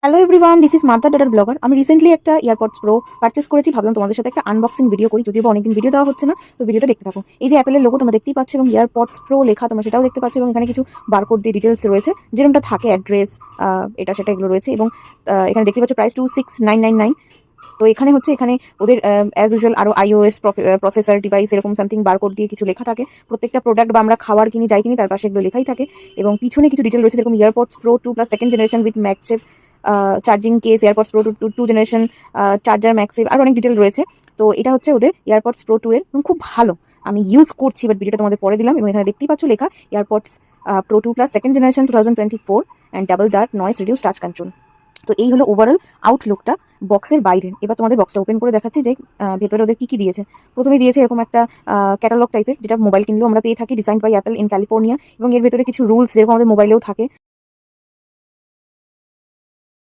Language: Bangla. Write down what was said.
Hello everyone, this is Martha daughter blogger. আমি রিসেন্টলি একটা ইয়ারপডস প্রো পারচেস করেছি, ভাবলাম তোমাদের সাথে একটা আনবক্সিং ভিডিও করি, যদিও অনেকদিন ভিডিও দেওয়া হচ্ছে না। তো ভিডিওটা দেখতে থাকো। এই যে অ্যাপেলের লোগো তোমরা দেখতেই পাচ্ছ এবং ইয়ারপডস প্রো লেখা তোমরা সেটাও দেখতে পাচ্ছ, এবং এখানে কিছু বারকোড দিয়ে ডিটেলস রয়েছে, যেরকমটা থাকে অ্যাড্রেস, এটা সেটা এগুলো রয়েছে। এবং এখানে দেখতে পাচ্ছ প্রাইস 26999। তো এখানে ওদের অ্যাজ ইউজুয়াল আরও iOS প্রসেসর ডিভাইস এরকম সামথিং বারকোড দিয়ে কিছু লেখা থাকে। প্রত্যেকটা প্রোডাক্ট বা আমরা খাবার কিনি যাই কিনি তার পাশে এগুলো লেখাই থাকে। এবং পিছনে কিছু ডিটেল রয়েছে, যেরকম AirPods pro 2 plus second generation with MagSafe charging case, AirPods pro two generation charger ম্যাক্সিভ, আরও অনেক ডিটেল রয়েছে। তো এটা হচ্ছে ওদের এয়ারপডস প্রো 2 এর, এবং খুব ভালো। আমি ইউজ করছি, বাট ভিডিওটা তোমাদের পরে দিলাম। এবং এখানে দেখতেই পাচ্ছ লেখা AirPods pro 2 plus second generation 2024 and double dark noise reduce touch control. তো এই হলো ওভারঅল আউটলুকটা বক্সের বাইরে। এবার তোমাদের বক্সটা ওপেন করে দেখাচ্ছি যে ভেতরে ওদের কী কী দিয়েছে। প্রথমে দিয়েছে এরকম একটা ক্যাটালগ টাইপের, যেটা মোবাইল কিনলেও আমরা পেয়ে থাকি, design by Apple in California. এবং এর ভেতরে কিছু রুলস যেরকম আমাদের মোবাইলেও থাকে,